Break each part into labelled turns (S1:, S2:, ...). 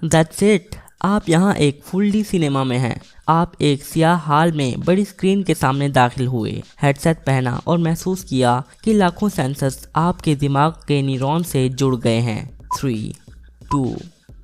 S1: That's it, आप यहाँ एक फुल डी सिनेमा में हैं। आप एक सियाह हाल में बड़ी स्क्रीन के सामने दाखिल हुए, हेडसेट पहना और महसूस किया कि लाखों सेंसर्स आपके दिमाग के न्यूरॉन से जुड़ गए हैं। 3, 2,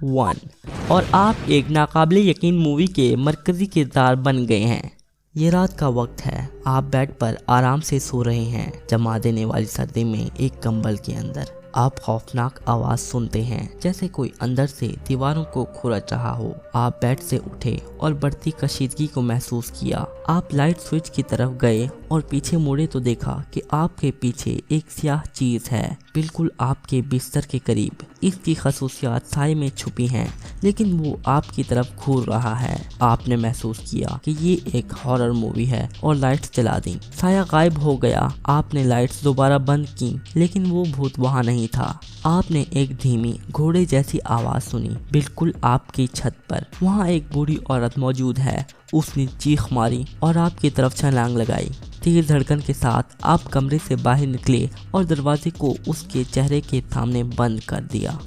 S1: 1 और आप एक नाकाबिले यकीन मूवी के मरकजी किरदार बन गए हैं। ये रात का वक्त है, आप बेड पर आराम से सो रहे हैं, जमा देने वाली सर्दी में एक कंबल के अंदर। आप खौफनाक आवाज सुनते हैं, जैसे कोई अंदर से दीवारों को खुरच रहा हो। आप बेड से उठे और बढ़ती कशीदगी को महसूस किया। आप लाइट स्विच की तरफ गए और पीछे मुड़े तो देखा कि आपके पीछे एक स्याह चीज है, बिल्कुल आपके बिस्तर के करीब। इसकी खसूसियात साए में छुपी हैं, लेकिन वो आपकी तरफ घूर रहा है। आपने महसूस किया कि ये एक हॉरर मूवी है और लाइट्स जला दी। साया गायब हो गया। आपने लाइट्स दोबारा बंद की, लेकिन वो भूत वहाँ नहीं था। आपने एक धीमी घोड़े जैसी आवाज सुनी, बिल्कुल आपकी छत पर। वहाँ एक बूढ़ी औरत मौजूद है। उसने चीख मारी और आपकी तरफ छलांग लगाई। तेज धड़कन के साथ आप कमरे से बाहर निकले और दरवाजे को उसके चेहरे के सामने बंद कर दिया।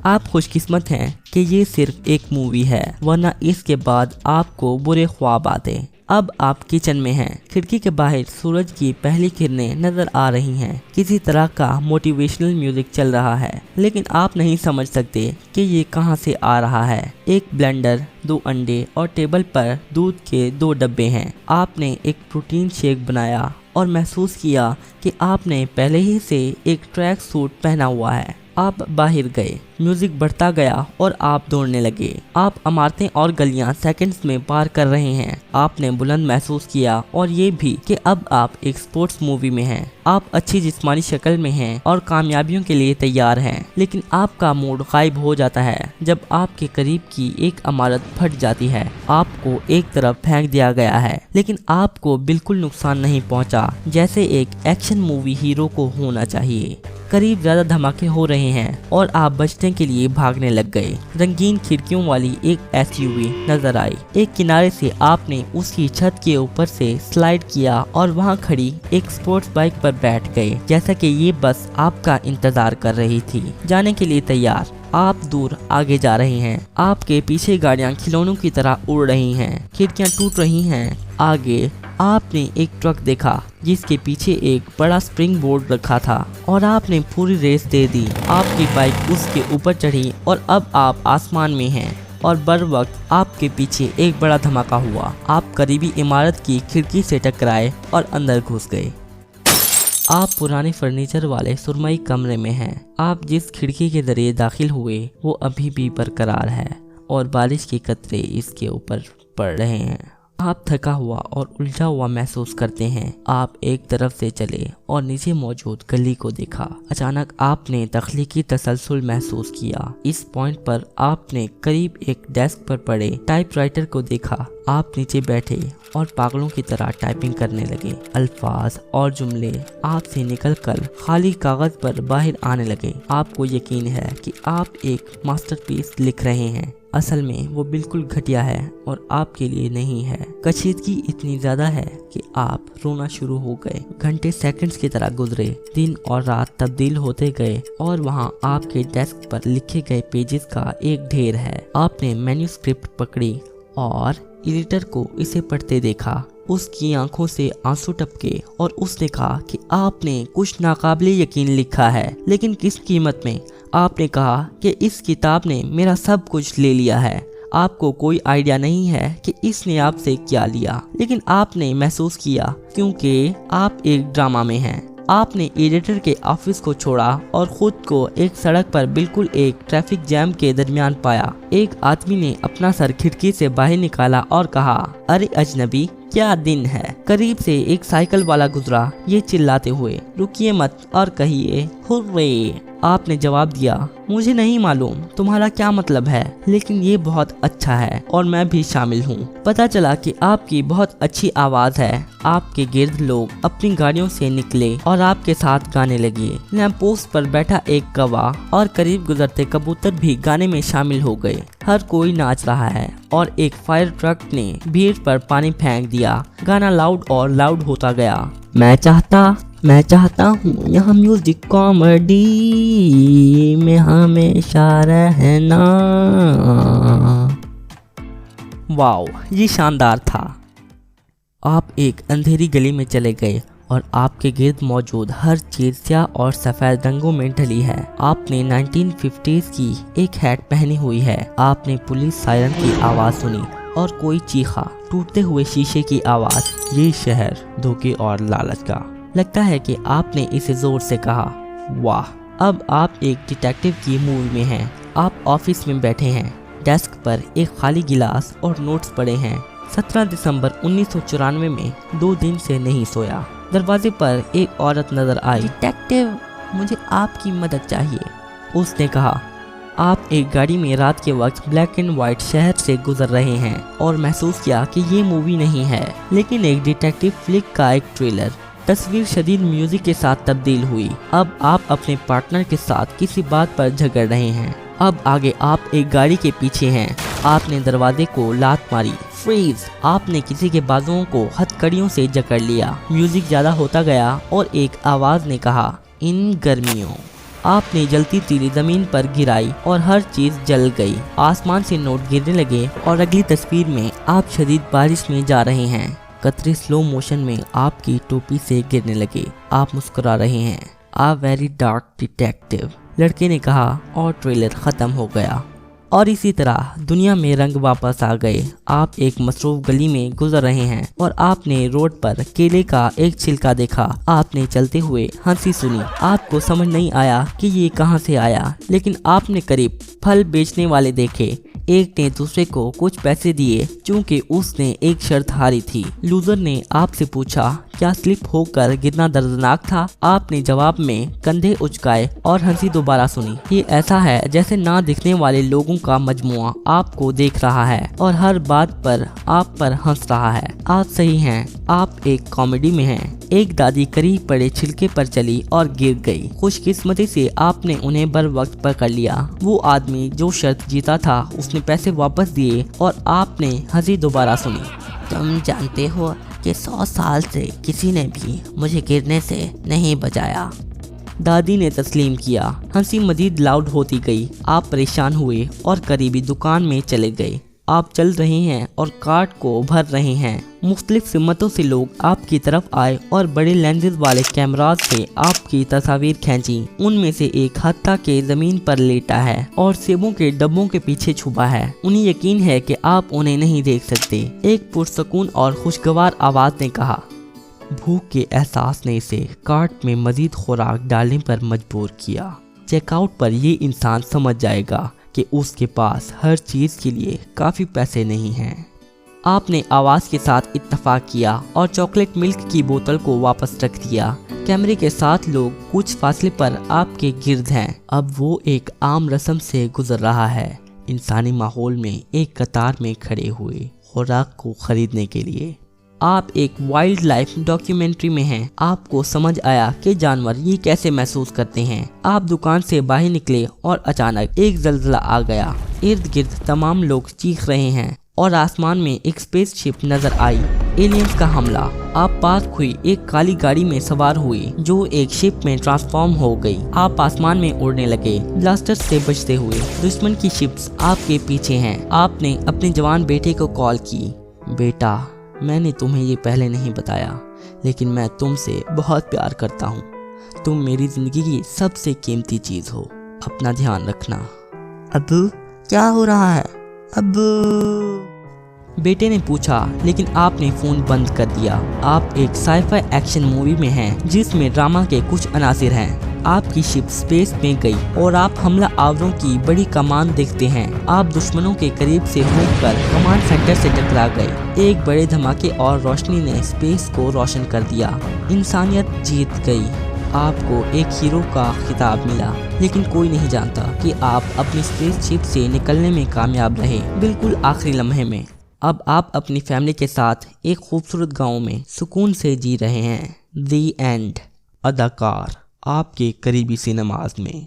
S1: आप खुशकिस्मत हैं कि ये सिर्फ एक मूवी है, वरना इसके बाद आपको बुरे ख्वाब आते। अब आप किचन में हैं। खिड़की के बाहर सूरज की पहली किरणें नजर आ रही हैं। किसी तरह का मोटिवेशनल म्यूजिक चल रहा है, लेकिन आप नहीं समझ सकते कि ये कहां से आ रहा है। एक ब्लेंडर, 2 अंडे और टेबल पर दूध के 2 डब्बे हैं। आपने एक प्रोटीन शेक बनाया और महसूस किया कि आपने पहले ही से एक ट्रैक सूट पहना हुआ है। आप बाहर गए, म्यूजिक बढ़ता गया और आप दौड़ने लगे। आप इमारतें और गलियां सेकंड्स में पार कर रहे हैं। आपने बुलंद महसूस किया और ये भी कि अब आप एक स्पोर्ट्स मूवी में हैं। आप अच्छी जिस्मानी शक्ल में हैं और कामयाबियों के लिए तैयार हैं, लेकिन आपका मूड गायब हो जाता है जब आपके करीब की एक इमारत फट जाती है। आपको एक तरफ फेंक दिया गया है, लेकिन आपको बिल्कुल नुकसान नहीं पहुंचा, जैसे एक एक्शन मूवी हीरो को होना चाहिए। करीब ज्यादा धमाके हो रहे हैं और आप बचने के लिए भागने लग गए। रंगीन खिड़कियों वाली एक SUV नजर आई। एक किनारे से आपने उसकी छत के ऊपर से स्लाइड किया और वहां खड़ी एक स्पोर्ट्स बाइक पर बैठ गए, जैसा कि ये बस आपका इंतजार कर रही थी। जाने के लिए तैयार, आप दूर आगे जा रहे हैं। आपके पीछे गाड़ियां खिलौनों की तरह उड़ रही हैं, खिड़कियां टूट रही हैं। आगे आपने एक ट्रक देखा जिसके पीछे एक बड़ा स्प्रिंग बोर्ड रखा था और आपने पूरी रेस दे दी। आपकी बाइक उसके ऊपर चढ़ी और अब आप आसमान में हैं और बर वक्त आपके पीछे एक बड़ा धमाका हुआ। आप करीबी इमारत की खिड़की से टकराए और अंदर घुस गए। आप पुराने फर्नीचर वाले सुरमई कमरे में हैं। आप जिस खिड़की के जरिए दाखिल हुए वो अभी भी बरकरार है और बारिश के कतरे इसके ऊपर पड़ रहे हैं। आप थका हुआ और उलझा हुआ महसूस करते हैं। आप एक तरफ से चले और नीचे मौजूद गली को देखा। अचानक आपने तख्लीकी तसलसल महसूस किया। इस पॉइंट पर आपने करीब एक डेस्क पर पड़े टाइपराइटर को देखा। आप नीचे बैठे और पागलों की तरह टाइपिंग करने लगे। अल्फाज और जुमले आप से निकलकर खाली कागज पर बाहर आने लगे। आपको यकीन है कि आप एक मास्टरपीस लिख रहे हैं। असल में वो बिल्कुल घटिया है और आपके लिए नहीं है। कशीदगी इतनी ज्यादा है कि आप रोना शुरू हो गए। घंटे सेकंड्स की तरह गुजरे, दिन और रात तब्दील होते गए और वहाँ आपके डेस्क पर लिखे गए पेजेस का एक ढेर है। आपने मैन्यूस्क्रिप्ट पकड़ी और एडिटर को इसे पढ़ते देखा। उसकी आंखों से आंसू टपके और उसने कहा कि आपने कुछ नाकाबिले यकीन लिखा है, लेकिन किस कीमत में। आपने कहा कि इस किताब ने मेरा सब कुछ ले लिया है। आपको कोई आइडिया नहीं है कि इसने आपसे क्या लिया, लेकिन आपने महसूस किया क्योंकि आप एक ड्रामा में हैं। आपने एडिटर के ऑफिस को छोड़ा और खुद को एक सड़क पर बिल्कुल एक ट्रैफिक जैम के दरमियान पाया। एक आदमी ने अपना सर खिड़की से बाहर निकाला और कहा, अरे अजनबी, क्या दिन है। करीब से एक साइकिल वाला गुजरा, ये चिल्लाते हुए, रुकिए मत और कहिए हुर्रे। आपने जवाब दिया, मुझे नहीं मालूम तुम्हारा क्या मतलब है, लेकिन ये बहुत अच्छा है और मैं भी शामिल हूँ। पता चला कि आपकी बहुत अच्छी आवाज है। आपके गिर्द लोग अपनी गाड़ियों से निकले और आपके साथ गाने लगे। लैंप पोस्ट पर बैठा एक कौवा और करीब गुजरते कबूतर भी गाने में शामिल हो गए। हर कोई नाच रहा है और एक फायर ट्रक ने भीड़ पर पानी फेंक दिया। गाना लाउड और लाउड होता गया। मैं चाहता हूँ यहाँ म्यूजिक कॉमेडी में हमेशा रहना। वाओ, ये शानदार था। आप एक अंधेरी गली में चले गए और आपके गिर्द मौजूद हर चीज स्याह और सफेद रंगों में ढली है। आपने 1950s की एक हैट पहनी हुई है। आपने पुलिस सायरन की आवाज सुनी और कोई चीखा, टूटते हुए शीशे की आवाज। ये शहर धोखे और लालच का। लगता है कि आपने इसे जोर से कहा। वाह। अब आप एक डिटेक्टिव की मूवी में हैं। आप ऑफिस में बैठे हैं। डेस्क पर एक खाली गिलास और नोट्स पड़े हैं। 17 दिसंबर 1994 में 2 दिन से नहीं सोया। दरवाजे पर एक औरत नजर आई। डिटेक्टिव, मुझे आपकी मदद चाहिए, उसने कहा। आप एक गाड़ी में रात के वक्त ब्लैक एंड व्हाइट शहर से गुजर रहे हैं और महसूस किया कि ये मूवी नहीं है लेकिन एक डिटेक्टिव फ्लिक का एक ट्रेलर। तस्वीर शदीद म्यूजिक के साथ तब्दील हुई। अब आप अपने पार्टनर के साथ किसी बात पर झगड़ रहे हैं। अब आगे आप एक गाड़ी के पीछे हैं। आपने दरवाजे को लात मारी। फ्रीज। आपने किसी के बाजुओं को हथकड़ियों से जकड़ लिया। म्यूजिक ज्यादा होता गया और एक आवाज ने कहा, इन गर्मियों। आपने जलती तीली जमीन पर गिराई और हर चीज जल गई। आसमान से नोट गिरने लगे और अगली तस्वीर में आप शदीद बारिश में जा रहे हैं। कतरे स्लो मोशन में आपकी टोपी से गिरने लगे। आप मुस्कुरा रहे हैं। आ वेरी डार्क डिटेक्टिव, लड़के ने कहा और ट्रेलर खत्म हो गया। और इसी तरह दुनिया में रंग वापस आ गए। आप एक मसरूफ गली में गुजर रहे हैं और आपने रोड पर केले का एक छिलका देखा। आपने चलते हुए हंसी सुनी। आपको समझ नहीं आया कि ये कहां से आया, लेकिन आपने करीब फल बेचने वाले देखे। एक ने दूसरे को कुछ पैसे दिए क्योंकि उसने एक शर्त हारी थी। लूजर ने आपसे पूछा, क्या स्लिप होकर गिरना दर्दनाक था? आपने जवाब में कंधे उचकाए और हंसी दोबारा सुनी। ये ऐसा है जैसे ना दिखने वाले लोगों का मजमुआ आपको देख रहा है और हर बात पर आप पर हंस रहा है। आप सही हैं, आप एक कॉमेडी में हैं। एक दादी करीब पड़े छिलके पर चली और गिर गई। खुशकिस्मती से आपने उन्हें बर वक्त पकड़ लिया। वो आदमी जो शर्त जीता था उसने पैसे वापस दिए और आपने हंसी दोबारा सुनी। तुम जानते हो कि 100 साल से किसी ने भी मुझे गिरने से नहीं बचाया। दादी ने तस्लीम किया। हंसी मजीद लाउड होती गई। आप परेशान हुए और करीबी दुकान में चले गए। आप चल रहे हैं और कार्ट को भर रहे हैं। मुख्तलिफ सिमतों से लोग आपकी तरफ आए और बड़े लेंसेज वाले कैमराज से आपकी तस्वीर खींची। उनमें से एक हत्ता के जमीन पर लेटा है और सेबों के डब्बों के पीछे छुपा है। उन्हें यकीन है कि आप उन्हें नहीं देख सकते। एक पुरसकून और खुशगवार आवाज ने कहा। भूख के एहसास ने इसे कार्ट में मजीद खुराक डालने पर मजबूर किया। चेकआउट पर ये इंसान समझ जाएगा कि उसके पास हर चीज के लिए काफी पैसे नहीं हैं। आपने आवाज के साथ इत्तफाक किया और चॉकलेट मिल्क की बोतल को वापस रख दिया। कैमरे के साथ लोग कुछ फासले पर आपके गिर्द हैं। अब वो एक आम रस्म से गुजर रहा है। इंसानी माहौल में एक कतार में खड़े हुए खुराक को खरीदने के लिए। आप एक वाइल्ड लाइफ डॉक्यूमेंट्री में हैं। आपको समझ आया कि जानवर ये कैसे महसूस करते हैं। आप दुकान से बाहर निकले और अचानक एक ज़लज़ला आ गया। इर्द गिर्द तमाम लोग चीख रहे हैं और आसमान में एक स्पेसशिप नजर आई। एलियंस का हमला। आप पास हुई एक काली गाड़ी में सवार हुए जो एक शिप में ट्रांसफॉर्म हो गई। आप आसमान में उड़ने लगे, ब्लास्टर से बचते हुए। दुश्मन की शिप्स आपके पीछे हैं। आपने अपने जवान बेटे को कॉल की। बेटा, मैंने तुम्हें ये पहले नहीं बताया, लेकिन मैं तुमसे बहुत प्यार करता हूँ। तुम मेरी जिंदगी की सबसे कीमती चीज हो। अपना ध्यान रखना।
S2: अब्बू, क्या हो रहा है? अब्बू,
S1: बेटे ने पूछा, लेकिन आपने फोन बंद कर दिया। आप एक साइफाई एक्शन मूवी में हैं जिसमें ड्रामा के कुछ अनासिर हैं। आपकी शिप स्पेस में गई और आप हमला आवरों की बड़ी कमान देखते हैं। आप दुश्मनों के करीब से होकर कमांड सेंटर से टकरा गए। एक बड़े धमाके और रोशनी ने स्पेस को रोशन कर दिया। इंसानियत जीत गई। आपको एक हीरो का खिताब मिला, लेकिन कोई नहीं जानता कि आप अपनी स्पेस शिप से निकलने में कामयाब रहे, बिल्कुल आखिरी लम्हे में। अब आप अपनी फैमिली के साथ एक खूबसूरत गांव में सुकून से जी रहे हैं। दी एंड। अदाकार आपके करीबी सिनेमाज में।